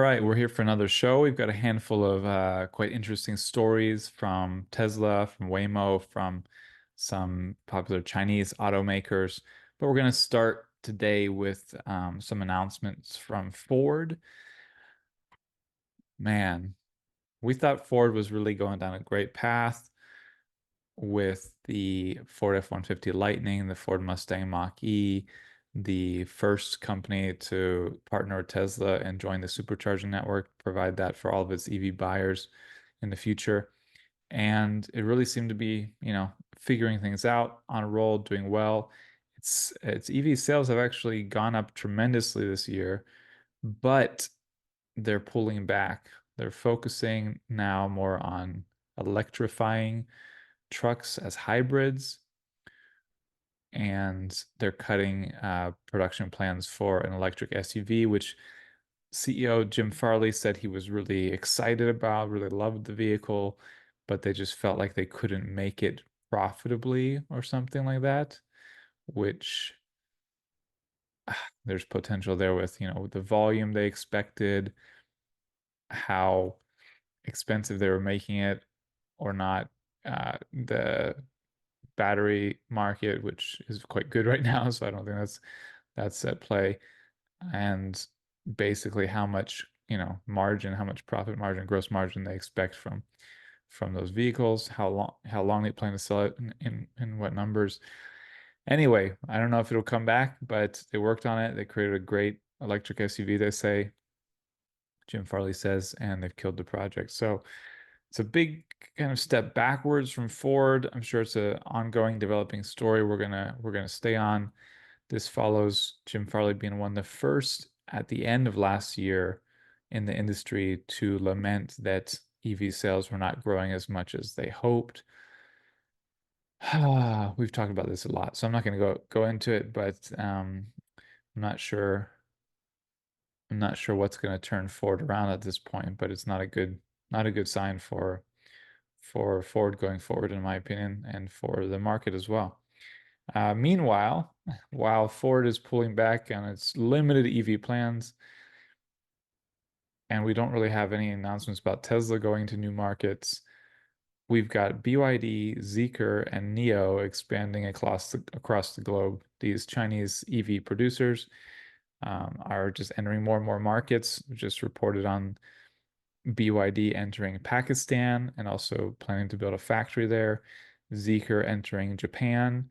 right, we're here for another show. We've got a handful of quite interesting stories from Tesla, from Waymo, from some popular Chinese automakers. But we're going to start today with some announcements from Ford. Man, we thought Ford was really going down a great path with the Ford F-150 Lightning, the Ford Mustang Mach-E, the first company to partner with Tesla and join the supercharging network, provide that for all of its EV buyers in the future. And it really seemed to be, figuring things out on a roll, doing well. Its EV sales have actually gone up tremendously this year, but they're pulling back. They're focusing now more on electrifying trucks as hybrids, and they're cutting production plans for an electric SUV, which CEO Jim Farley said he was really excited about, really loved the vehicle, but they just felt like they couldn't make it profitably or something like that, which there's potential there with, the volume they expected, how expensive they were making it or not. The battery market, which is quite good right now, so I don't think that's at play. And basically how much, margin, how much profit margin, gross margin they expect from those vehicles, how long they plan to sell it in what numbers. Anyway, I don't know if it'll come back, but they worked on it. They created a great electric SUV, they say, Jim Farley says, and they've killed the project. So it's a big kind of step backwards from Ford. I'm sure it's an ongoing developing story we're gonna stay on. This follows Jim Farley being one of the first at the end of last year in the industry to lament that EV sales were not growing as much as they hoped. We've talked about this a lot, so I'm not going to go into it, but I'm not sure. I'm not sure what's going to turn Ford around at this point, but it's not a good sign for Ford going forward, in my opinion, and for the market as well. Meanwhile, while Ford is pulling back on its limited EV plans, and we don't really have any announcements about Tesla going to new markets, we've got BYD, Zeekr, and NIO expanding across the globe. These Chinese EV producers are just entering more and more markets. Just reported on BYD entering Pakistan and also planning to build a factory there, Zeekr entering Japan,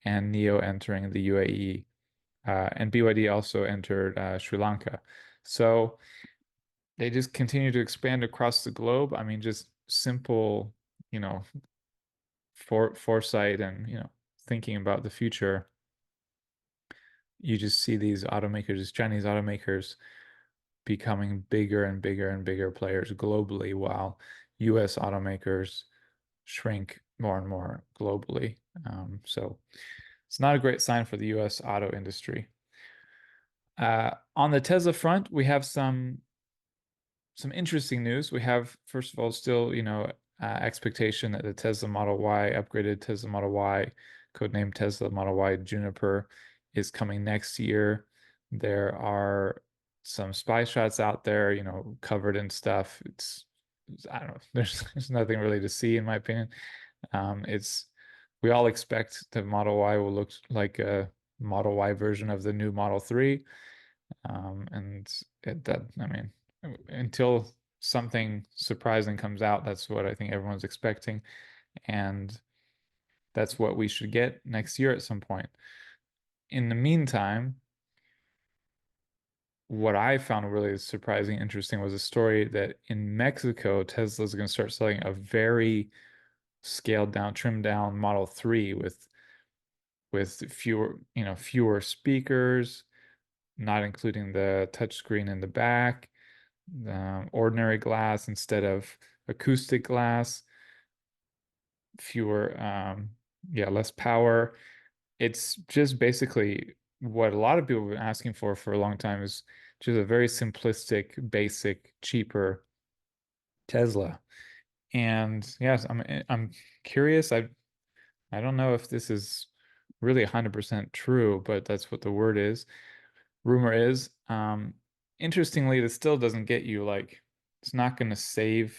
and NIO entering the UAE. And BYD also entered Sri Lanka. So they just continue to expand across the globe. I mean, just simple, you know, foresight and, thinking about the future. You just see these automakers, these Chinese automakers, becoming bigger and bigger and bigger players globally, while US automakers shrink more and more globally. So it's not a great sign for the US auto industry. On the Tesla front, we have some interesting news. We have, first of all, still, expectation that the Tesla Model Y, upgraded Tesla Model Y, codenamed Tesla Model Y Juniper, is coming next year. There are some spy shots out there, covered in stuff. I don't know, there's nothing really to see, in my opinion. It's We all expect the Model Y will look like a Model Y version of the new Model 3. I mean, until something surprising comes out, that's what I think everyone's expecting. And that's what we should get next year at some point. In the meantime, what I found really surprising, interesting was a story that in Mexico, Tesla's going to start selling a very scaled down, trimmed down Model 3 with fewer speakers, not including the touchscreen in the back, ordinary glass instead of acoustic glass, fewer, less power. It's just basically what a lot of people have been asking for a long time, is just a very simplistic, basic, cheaper Tesla. And yes, I'm curious. I don't know if this is really 100% true, but that's what the word is. Rumor is, interestingly, this still doesn't get you like it's not going to save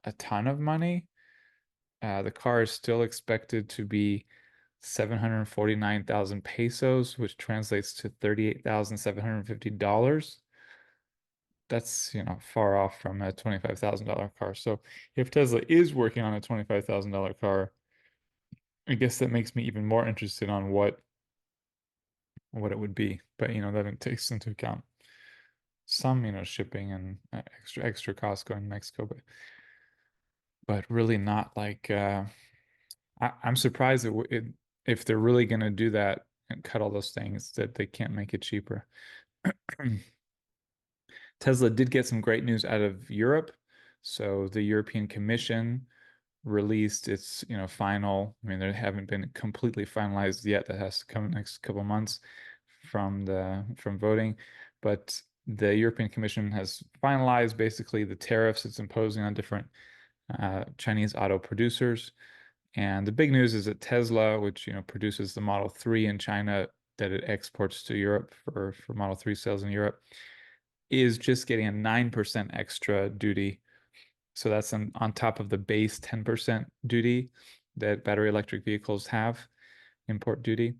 a ton of money. The car is still expected to be 749,000 pesos, which translates to $38,750. That's, far off from a $25,000 car. So if Tesla is working on a $25,000 car, I guess that makes me even more interested on what it would be. But, that takes into account some, shipping and extra costs going to Mexico, but really not like I'm surprised if they're really going to do that and cut all those things that they can't make it cheaper. Tesla did get some great news out of Europe. So the European Commission released its, final, I mean, they haven't been completely finalized yet. That has to come in the next couple of months from voting. But the European Commission has finalized basically the tariffs it's imposing on different Chinese auto producers. And the big news is that Tesla, which produces the Model 3 in China that it exports to Europe for Model 3 sales in Europe, is just getting a 9% extra duty. So that's on top of the base 10% duty that battery electric vehicles have, import duty.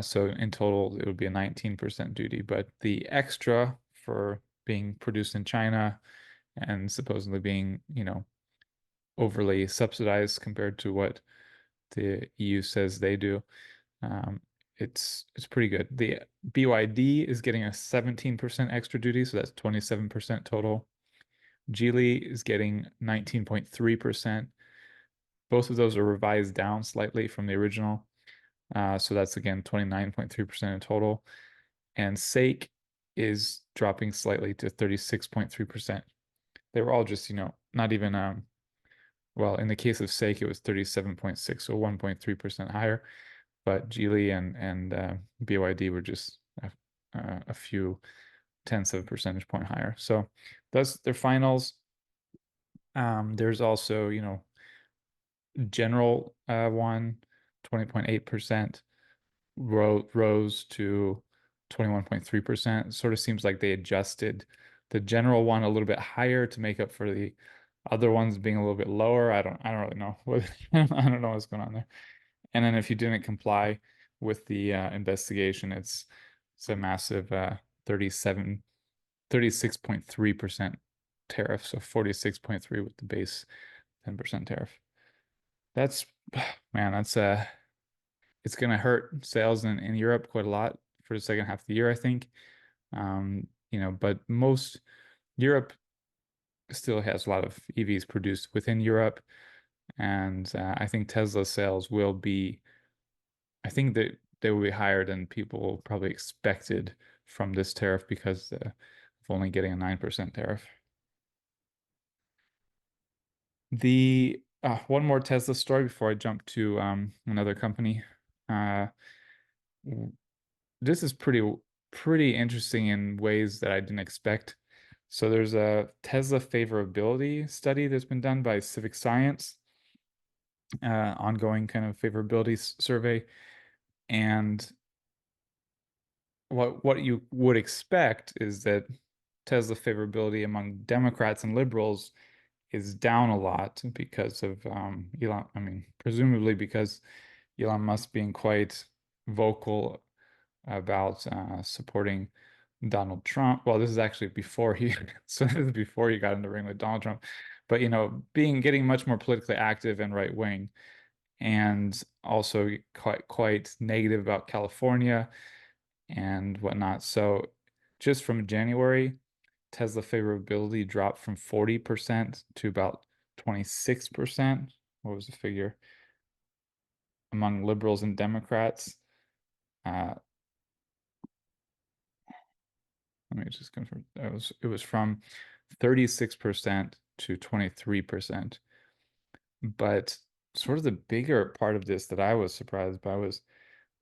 So in total, it would be a 19% duty. But the extra for being produced in China and supposedly being, overly subsidized compared to what the EU says they do, um, it's pretty good. The BYD is getting a 17% extra duty, so that's 27% total. Geely is getting 19.3%. Both of those are revised down slightly from the original. So that's again 29.3% in total. And SAIC is dropping slightly to 36.3%. They were all just, not even well, in the case of SAIC, it was 37.6, so 1.3% higher. But Geely and BYD were just a few tenths of a percentage point higher. So that's their finals. There's also, general one, 20.8%, rose to 21.3%. Sort of seems like they adjusted the general one a little bit higher to make up for the other ones being a little bit lower. I don't really know I don't know what's going on there. And then if you didn't comply with the investigation, it's a massive 37 36.3% tariff, so 46.3 with the base 10% tariff. That's man, that's it's gonna hurt sales in Europe quite a lot for the second half of the year, I think. But most Europe still has a lot of EVs produced within Europe, and I think Tesla sales will be, I think that they will be higher than people probably expected from this tariff because of only getting a 9% tariff. The one more Tesla story before I jump to another company. Uh, this is pretty interesting in ways that I didn't expect. So there's a Tesla favorability study that's been done by Civic Science, ongoing kind of favorability survey, and what you would expect is that Tesla favorability among Democrats and liberals is down a lot because of Elon. I mean, presumably because Elon Musk being quite vocal about supporting Donald Trump. Well, this is actually before he, so this is before he got in the ring with Donald Trump. But getting much more politically active and right wing, and also quite negative about California and whatnot. So just from January, Tesla favorability dropped from 40% to about 26%. What was the figure? Among liberals and Democrats. Uh, Let me just confirm. It was from 36% to 23%. But sort of the bigger part of this that I was surprised by was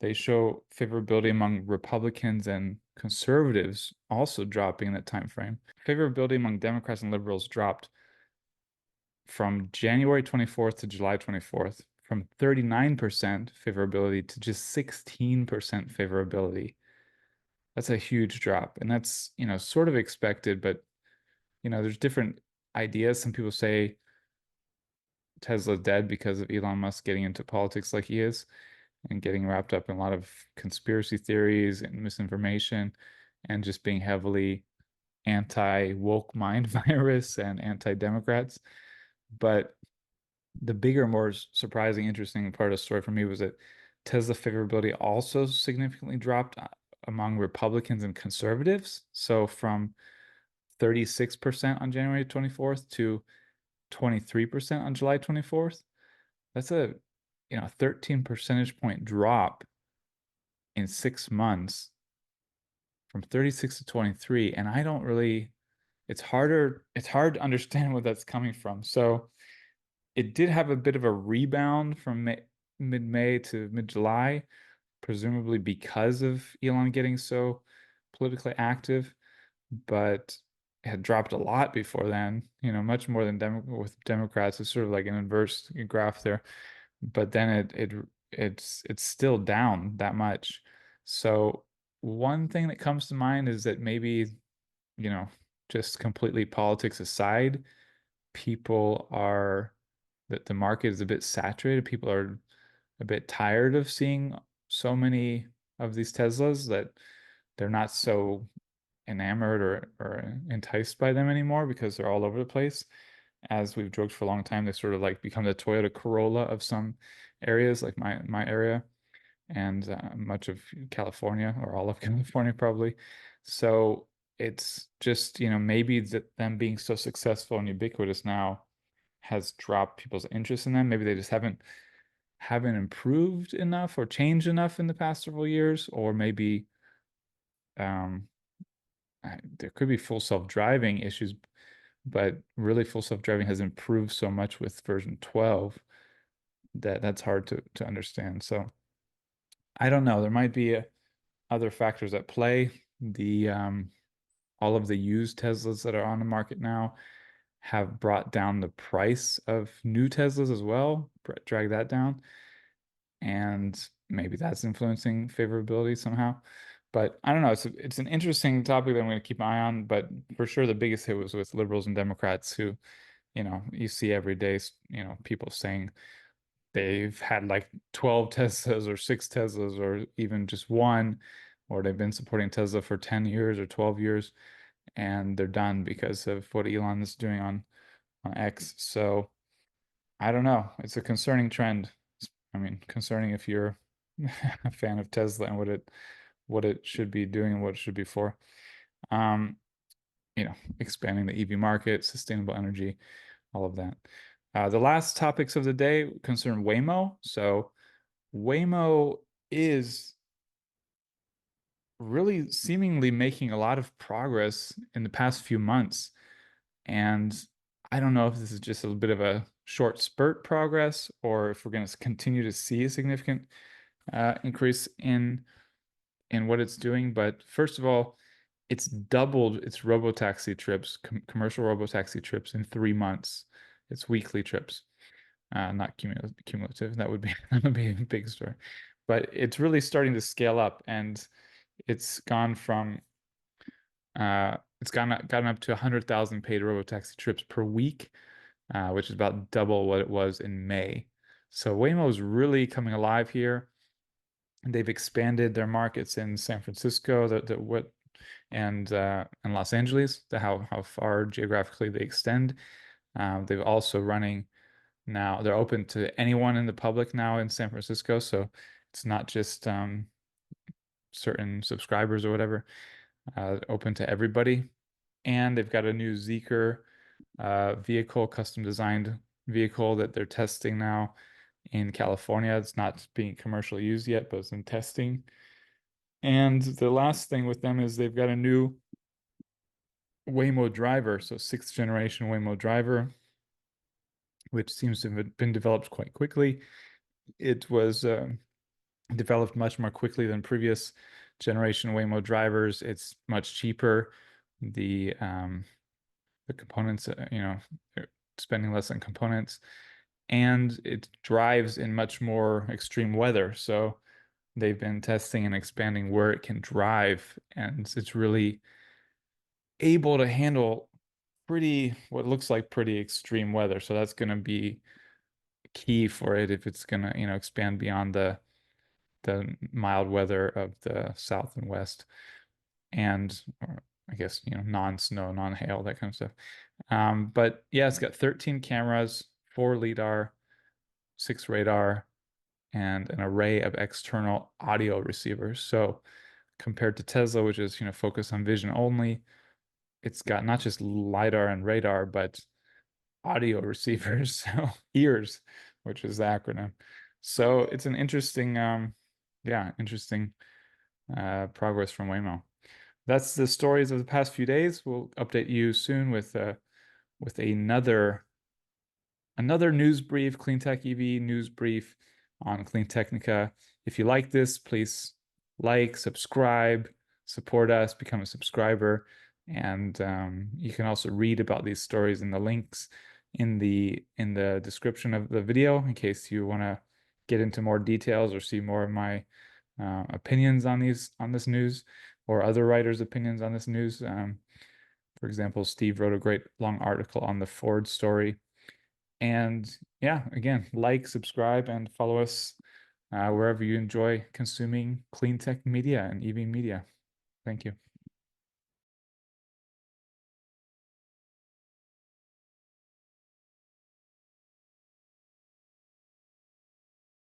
they show favorability among Republicans and conservatives also dropping in that time frame. Favorability among Democrats and liberals dropped from January 24th to July 24th, from 39% favorability to just 16% favorability. That's a huge drop. And that's, sort of expected, but there's different ideas. Some people say Tesla's dead because of Elon Musk getting into politics like he is and getting wrapped up in a lot of conspiracy theories and misinformation and just being heavily anti-woke mind virus and anti-Democrats. But the bigger, more surprising, interesting part of the story for me was that Tesla favorability also significantly dropped among Republicans and conservatives. So from 36% on January 24th to 23% on July 24th. That's a, 13 percentage point drop in 6 months from 36 to 23. And I don't really, it's hard to understand where that's coming from. So it did have a bit of a rebound from mid-May to mid-July, presumably because of Elon getting so politically active, but it had dropped a lot before then, much more than with Democrats. It's sort of like an inverse graph there. But then it's still down that much. So one thing that comes to mind is that maybe, you know, just completely politics aside, people are that the market is a bit saturated. People are a bit tired of seeing so many of these Teslas that they're not so enamored or enticed by them anymore because they're all over the place. As we've joked for a long time, they sort of like become the Toyota Corolla of some areas, like my area and much of California or all of California probably. So it's just, maybe that them being so successful and ubiquitous now has dropped people's interest in them. Maybe they just haven't improved enough or changed enough in the past several years, or maybe um, there could be full self-driving issues, but really full self-driving has improved so much with version 12 that that's hard to understand. So I don't know. There might be other factors at play. The all of the used Teslas that are on the market now have brought down the price of new Teslas as well, drag that down. And maybe that's influencing favorability somehow. But I don't know. It's an interesting topic that I'm going to keep an eye on. But for sure, the biggest hit was with liberals and Democrats who, you see every day, people saying they've had like 12 Teslas or six Teslas or even just one, or they've been supporting Tesla for 10 years or 12 years, and they're done because of what Elon is doing on X. So I don't know. It's a concerning trend. I mean, concerning if you're a fan of Tesla and what it should be doing and what it should be for. Um, expanding the EV market, sustainable energy, all of that. The last topics of the day concern Waymo. So Waymo is really seemingly making a lot of progress in the past few months. And I don't know if this is just a bit of a short spurt progress or if we're going to continue to see a significant increase in what it's doing. But first of all, it's doubled its robotaxi trips, commercial robotaxi trips in 3 months. It's weekly trips, not cumulative. That would be that would be a big story. But it's really starting to scale up, and it's gone from it's gotten up to 100,000 paid robotaxi trips per week, which is about double what it was in May. So Waymo is really coming alive here. They've expanded their markets in San Francisco, and Los Angeles, to how far geographically they extend. They've also running now. They're open to anyone in the public now in San Francisco, so it's not just certain subscribers or whatever. Open to everybody. And they've got a new Zeekr vehicle, custom designed vehicle that they're testing now in California. It's not being commercially used yet, but it's in testing. And the last thing with them is they've got a new Waymo driver, so sixth generation Waymo driver, which seems to have been developed quite quickly. It was developed much more quickly than previous generation Waymo drivers. It's much cheaper. The components, spending less on components, and it drives in much more extreme weather. So they've been testing and expanding where it can drive, and it's really able to handle what looks like pretty extreme weather. So that's going to be key for it if it's going to, expand beyond the mild weather of the south and west, and or I guess, non-snow, non-hail, that kind of stuff. But yeah, it's got 13 cameras, 4 LiDAR, 6 radar, and an array of external audio receivers. So compared to Tesla, which is, focused on vision only, it's got not just LiDAR and radar, but audio receivers, so ears, which is the acronym. So it's an interesting, yeah, interesting progress from Waymo. That's the stories of the past few days. We'll update you soon with another news brief, Clean Tech EV news brief on Clean Technica. If you like this, please like, subscribe, support us, become a subscriber, and you can also read about these stories in the links in the description of the video in case you want to get into more details or see more of my opinions on this news or other writers' opinions on this news. For example, Steve wrote a great long article on the Ford story. And yeah, again, like, subscribe, and follow us wherever you enjoy consuming clean tech media and EV media. Thank you.